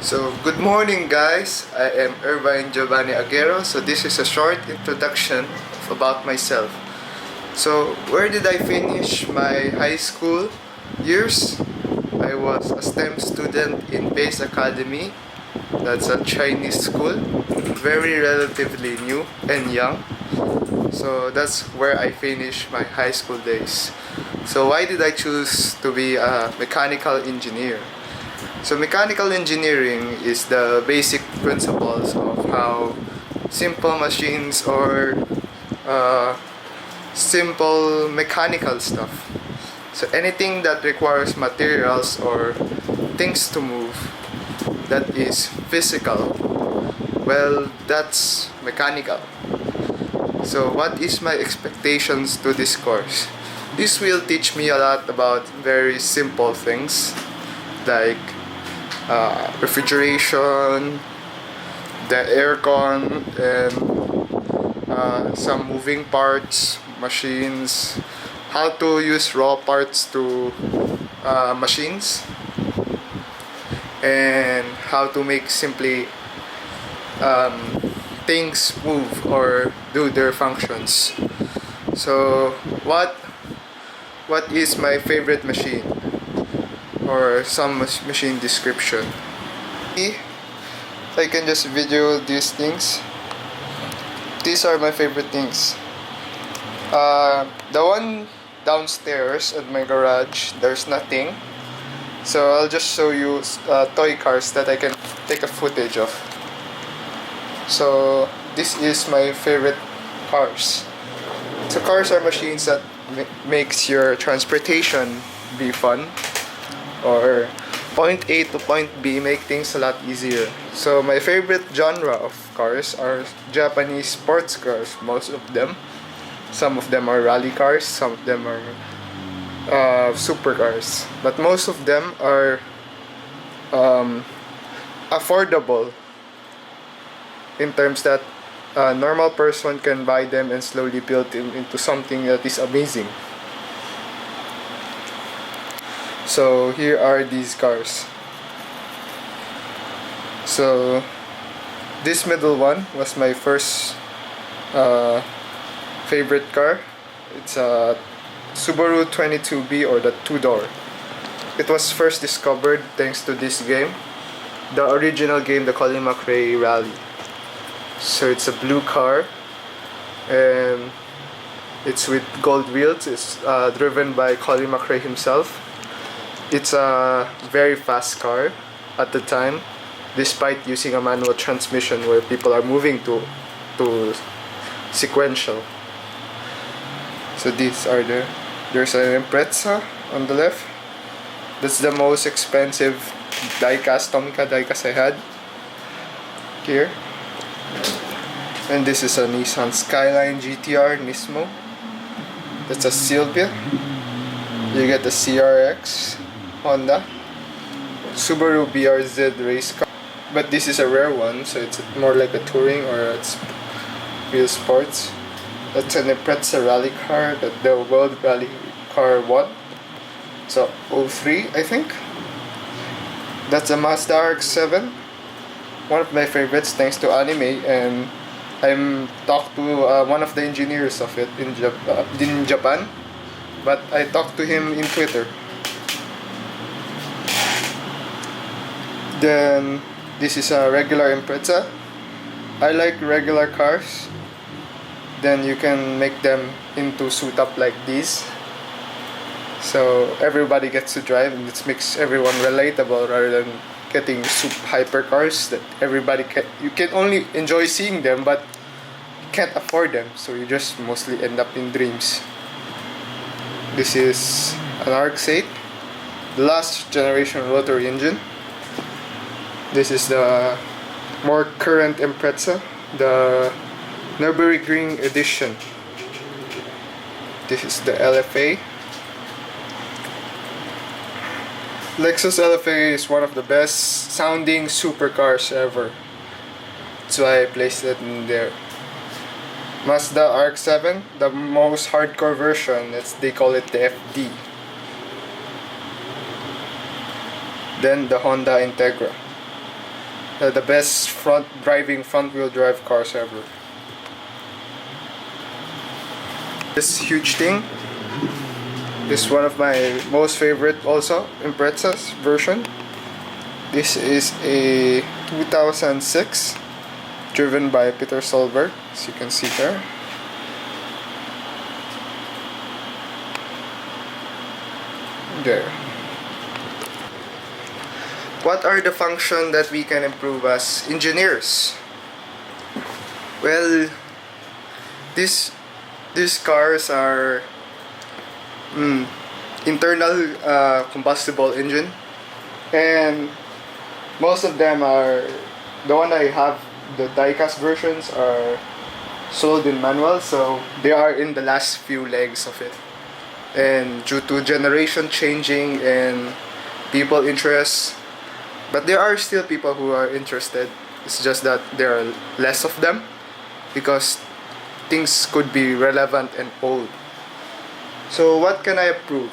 So, good morning guys. I am Ervine Jeovanni Agero. So, this is a short introduction about myself. So, where did I finish my high school years? I was a STEM student in Base Academy. That's a Chinese school. Very relatively new and young. So, that's where I finished my high school days. So, why did I choose to be a mechanical engineer? So mechanical engineering is the basic principles of how simple machines or simple mechanical stuff. So anything that requires materials or things to move that is physical, well, that's mechanical. So what is my expectations to this course? This will teach me a lot about very simple things like refrigeration, the aircon, and some moving parts, machines, how to use raw parts to machines, and how to make simply things move or do their functions. So what is my favorite machine? Or some machine description. I can just video these things. These are my favorite things. The one downstairs at my garage, there's nothing. So I'll just show you toy cars that I can take a footage of. So this is my favorite cars. So cars are machines that makes your transportation be fun, or point A to point B, make things a lot easier. So my favorite genre of cars are Japanese sports cars, most of them. Some of them are rally cars, some of them are supercars. But most of them are affordable in terms that a normal person can buy them and slowly build them into something that is amazing. So here are these cars. So this middle one was my first favorite car. It's a Subaru 22B, or the two-door. It was first discovered thanks to this game, the original game, the Colin McRae Rally. So it's a blue car and it's with gold wheels. It's driven by Colin McRae himself. It's a very fast car at the time, despite using a manual transmission where people are moving to sequential. So these are there's an Impreza on the left. That's the most expensive diecast, Tomica diecast I had here. And this is a Nissan Skyline GTR Nismo. That's a Silvia. You get the CRX Honda, Subaru BRZ race car, but this is a rare one, so it's more like a touring, or it's real sports. That's an Impreza rally car that the World Rally Car won. So 03, I think. That's a Mazda RX-7, one of my favorites thanks to anime, and I'm talked to one of the engineers of it in Japan, but I talked to him in Twitter. Then this is a regular Impreza. I like regular cars. Then you can make them into suit up like these, so everybody gets to drive, and it makes everyone relatable rather than getting hyper cars that you can only enjoy seeing them but can't afford them, so you just mostly end up in dreams. This is an RX-8, the last generation rotary engine. This is the more current Impreza, the Nürburgring edition. This is the LFA. Lexus LFA is one of the best sounding supercars ever. That's why I placed it in there. Mazda RX-7, the most hardcore version, they call it the FD. Then the Honda Integra. The best front wheel drive cars ever. This huge thing is one of my most favorite also, Impreza's version. This is a 2006 driven by Peter Solberg, as you can see there. There. What are the functions that we can improve as engineers? Well, these cars are internal combustible engine, and most of them are, the one I have, the diecast versions are sold in manual, so they are in the last few legs of it. And due to generation changing and people interest, but there are still people who are interested. It's just that there are less of them because things could be relevant and old. So what can I improve?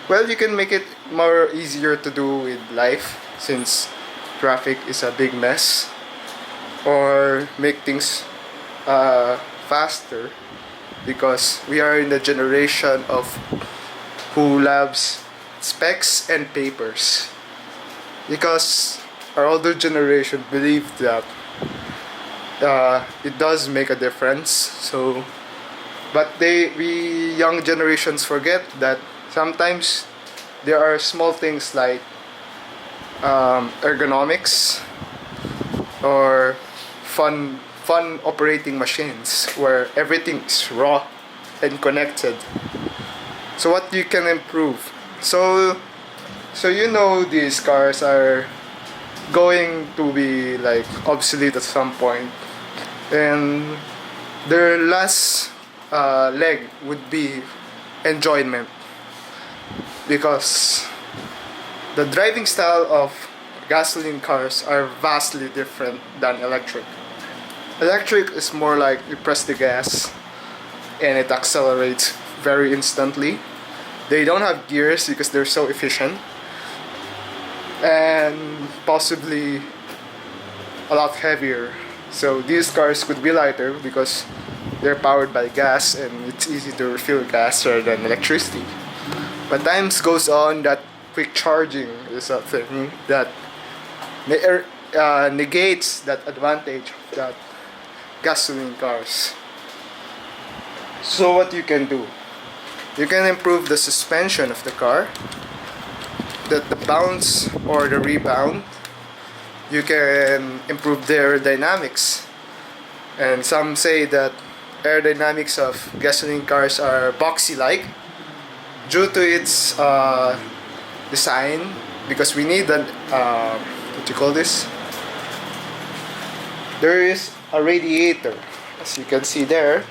Well, you can make it more easier to do with life since traffic is a big mess, or make things faster because we are in the generation of who loves specs and papers, because our older generation believed that it does make a difference. So but we young generations forget that sometimes there are small things like ergonomics or fun operating machines where everything is raw and connected. So what you can improve? So you know these cars are going to be like obsolete at some point, and their last leg would be enjoyment, because the driving style of gasoline cars are vastly different than electric. Electric is more like you press the gas and it accelerates very instantly. They don't have gears because they're so efficient, and possibly a lot heavier. So these cars could be lighter because they're powered by gas and it's easy to refill gas rather than electricity. But times goes on that quick charging is a thing that negates that advantage of that gasoline cars. So what you can do? You can improve the suspension of the car, the bounce or the rebound. You can improve the aerodynamics, and some say that aerodynamics of gasoline cars are boxy-like due to its design, because we need an what you call this? There is a radiator, as you can see there.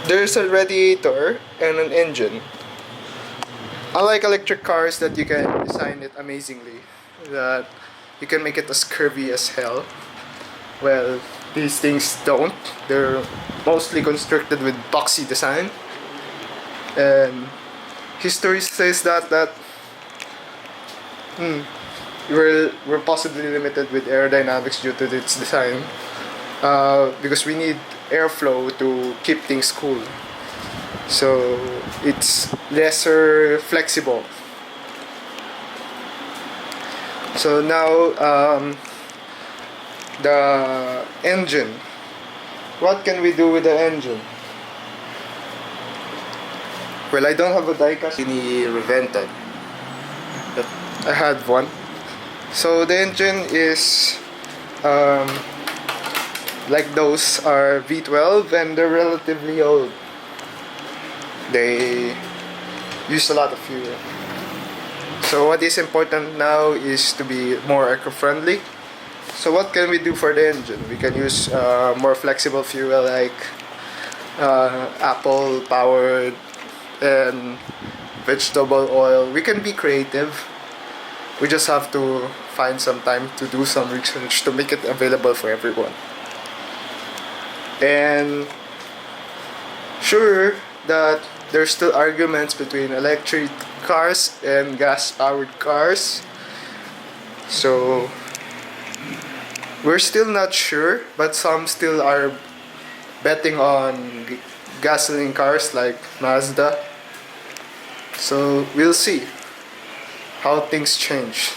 There's a radiator and an engine. Unlike electric cars that you can design it amazingly, that you can make it as curvy as hell. Well, these things don't. They're mostly constructed with boxy design. And history says that we're possibly limited with aerodynamics due to its design, because we need airflow to keep things cool. So it's lesser flexible. So now the engine. What can we do with the engine? Well, I don't have a diecast any Revented, but I had one. So the engine is like those are V12 and they're relatively old. They use a lot of fuel. So what is important now is to be more eco-friendly. So what can we do for the engine? We can use more flexible fuel like apple powered and vegetable oil. We can be creative. We just have to find some time to do some research to make it available for everyone. And sure that there's still arguments between electric cars and gas powered cars, So we're still not sure, but some still are betting on gasoline cars like Mazda. So we'll see how things change.